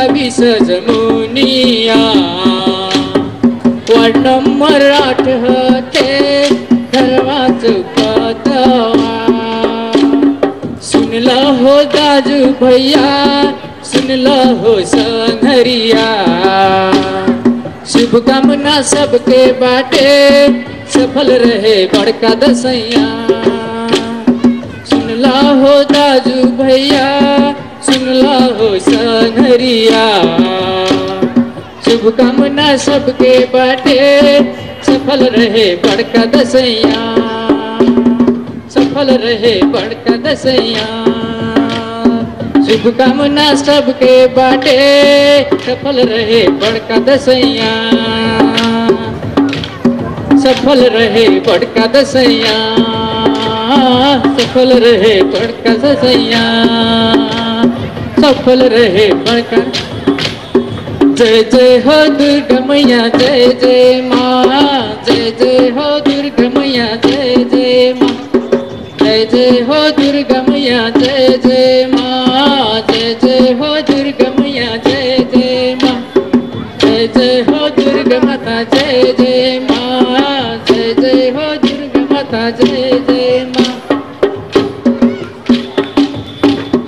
27 जमुनिया ward number 8 होते धरवा चौकतवा। सुन लो हो दाजू भैया सुन लो हो संघरिया शुभकामना सबके बाटे सफल रहे बड़का दसैया। सुन लो हो दाजू भैया सुन लो हो संघरिया शुभकामना सबके बाटे सफल रहे बड़का दसैया सफल रहे बड़का दसैया। शुभकामना सबके बाटे सफल रहे बड़का दसैया सफल रहे बड़का दसैया सफल रहे बड़का दसैया सफल रहे बड़का। जय जय हो दुर्गा मैया जय जय माँ जय जय हो दुर्गा मैया जय जय माँ जय जय हो दुर्गा मैया जय जय माँ जय जय हो दुर्गा मैया जय जय माँ जय जय हो दुर्गा माता जय जय माँ जय जय हो दुर्गा माता जय जय माँ।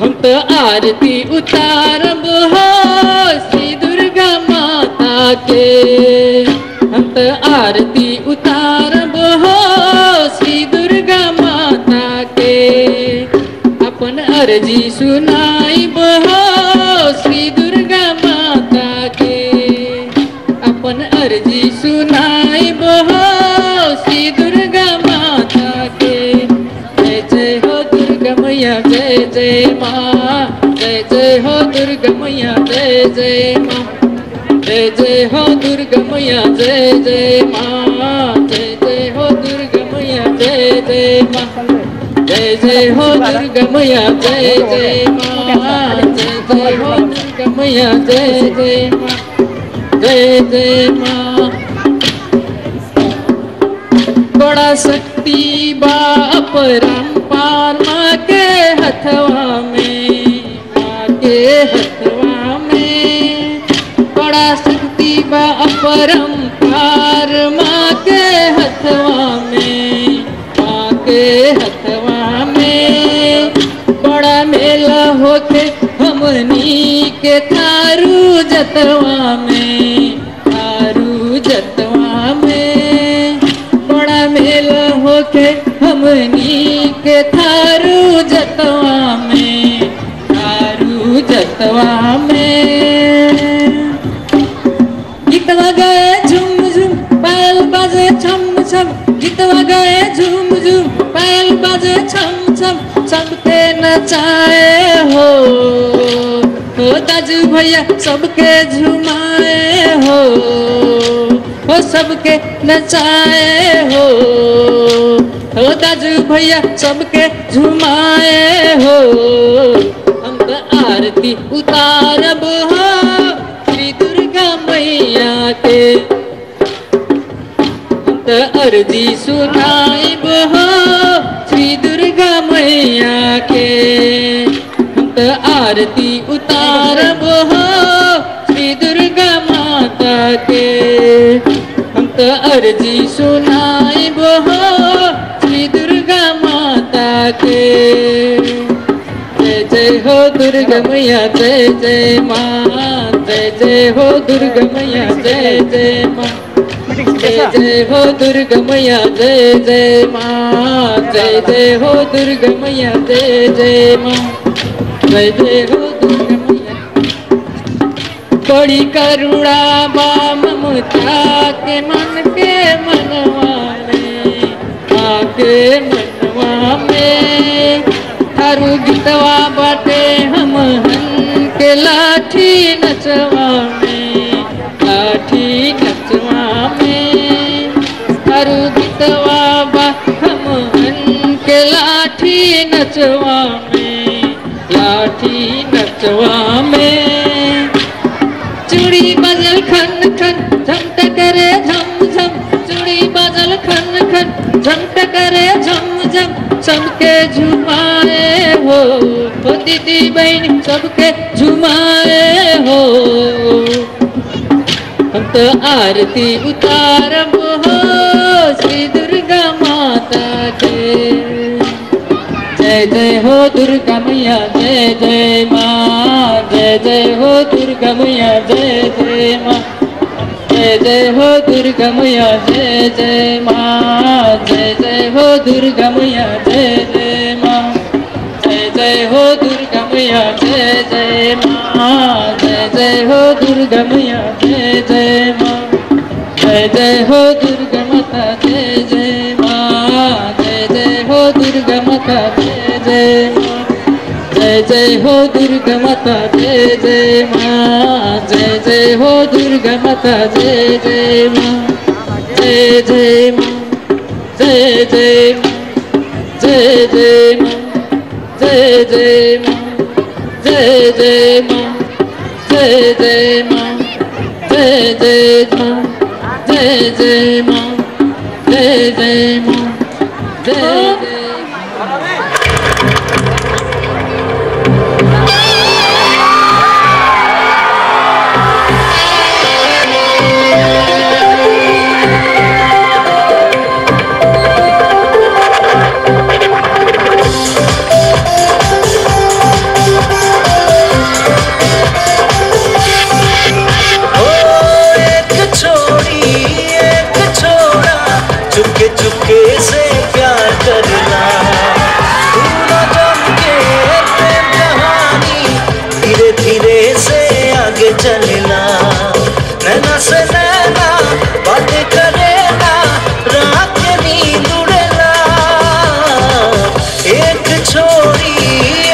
हम तो आरती उतारब हो श्री दुर्गा माता के हम तो आरती उतारब हो श्री दुर्गा माता के अपन अर्जी सुनाइब हो श्री दुर्गा माता के अपन अर्जी सुनाइब हो श्री दुर्गा माता के। जय जय हो दुर्गा मैया जय जय माँ जय जय हो दुर्गा मैया जय जय माँ जय जय हो दुर्गा मैया जय जय माँ जय जय हो दुर्गा मैया जय जय माँ जय जय हो दुर्गा मैया जय जय माँ जय जय हो दुर्गा मैया जय जय माँ जय जय माँ। बड़ा शक्ति बा अपरंपार माँ के हथवा में माँ के हथवा में बड़ा शक्ति बा अपरंपार माँ के हथवा में माँ के हथवा में बड़ा मेला होके हमनी के थारू जतवा में थारू जतवा में बड़ा मेला होके हमनी के थारू जतवा में थारू जतवा में। गीतवा गए झुम झुम पायल बाजे छम छम गीतवा गए झुम झुम पायल बाजे छम छम सबके नचाए हो दाजू भैया सबके झुमाए हो सबके नचाए हो दाजू भैया सबके झुमाए हो। हम तो आरती उतारब हो श्री दुर्गा मैया के हम तो अर्जी सुनाइब हो श्री दुर्गा मैया के हम तो आरती उतारब हो श्री दुर्गा माता के हम तो अर्जी सुनाइब हो श्री दुर्गा माता के। जय जय हो दुर्गा मैया जय जय माँ जय जय हो दुर्गा मैया जय जय माँ जय जय हो दुर्गा मैया जय जय माँ जय जय हो दुर्गा मैया जय जय माँ जय जय हो दुर्गा मैया। बड़ी करुणा बा ममता के मन के मनवा में माँ के मनवा में थारू गीतवा बाटे हम के लाठी नचवा में लाठी नचवा में थारू गीतवा बा हम के लाठी नचवा में लाठी नचवा में। चूड़ी बजल खन खन झमट करे झम झम चूड़ी बजल खन खन झमट करे झम झम सबके झुमाए हो दीदी बहन सबके झुमाए हो हम तो आरती उतारब हो श्री दुर्गा माता के। जय जय हो दुर्गा मैया जय जय माँ, जय जय हो दुर्गा मैया जय जय माँ, जय जय हो दुर्गा मैया जय जय माँ, जय जय हो दुर्गा मैया जय जय माँ, जय जय हो दुर्गा मैया जय जय माँ, जय जय हो दुर्गा मैया जय जय माँ, जय जय हो दुर्गा माता जय जय माँ, जय जय हो दुर्गा माता जय जय माँ, जय जय हो दुर्गा माता जय जय माँ, जय जय हो दुर्गा माता जय जय माँ, जय जय माँ, जय जय माँ, जय जय माँ, जय जय माँ, जय जय माँ, जय जय माँ, जय जय माँ, जय जय माँ, जय जय माँ, जय जय। चुपके चुपके से प्यार करना, भूलो जम के प्रेम कहानी, धीरे धीरे से आगे चलना, नैना से नैना बातें करेना, रात के नींद उड़ेना, एक छोरी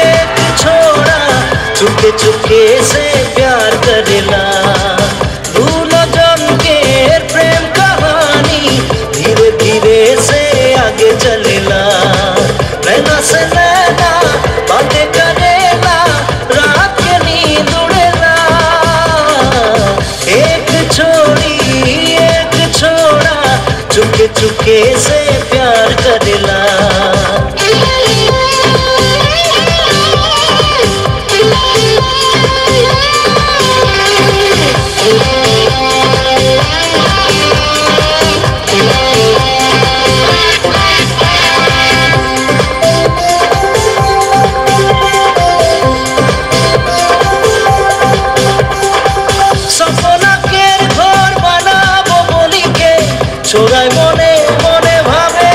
एक छोरा चुपके चुपके से प्यार करेला, भूलो जम के प्रेम कहानी, धीरे धीरे से आगे चलेला, नैना से नैना बातें करेला, रात के नींद उड़ेला, एक छोरी एक छोरा चुपके चुपके से प्यार करेला। छोরাই মনে মনে ভাবে,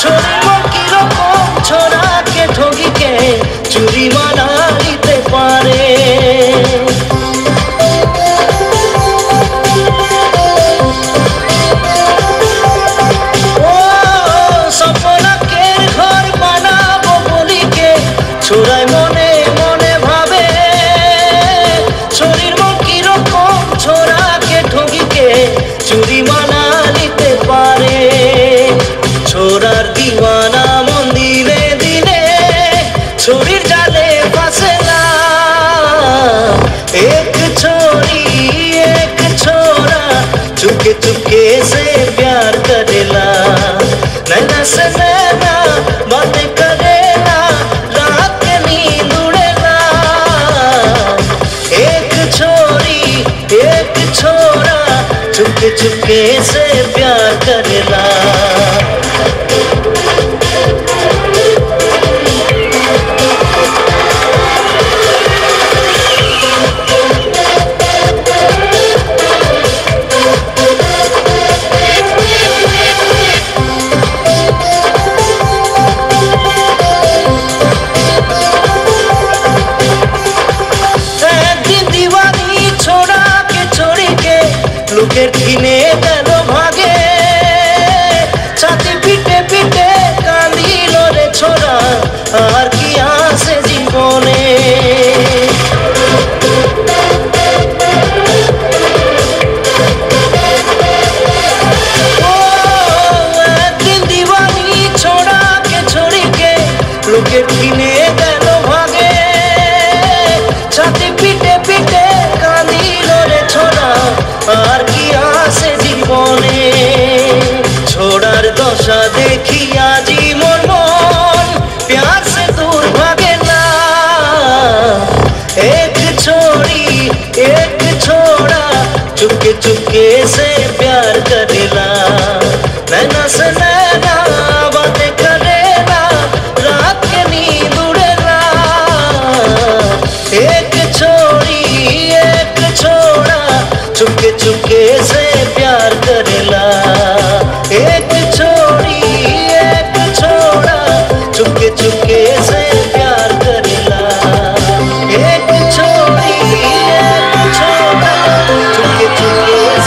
ছোরি মন কিরকম ছোরাকে ঠগিকে চুরি মানা নিতে পারে, ও সপনাকের ঘর বানাবো বলিকে ছোরাই মনে মনে ভাবে, ছোরির মন কিরকম ছোরাকে ঠগিকে চুরি মানা নিতে পারে, ছোরার দিওয়ানা মন দিনে দিনে ছুরির জালে ফাঁসে না, এক छोरी एक छोरा चुपके चुपके से प्यार करेला, नैना से नैना बातें करेला, रात के नींद उड़ेला, एक छोरी एक छोरा चुपके चुपके से प्यार करेला। লোকের দিনে গেল ভাগে, धोखे से प्यार कर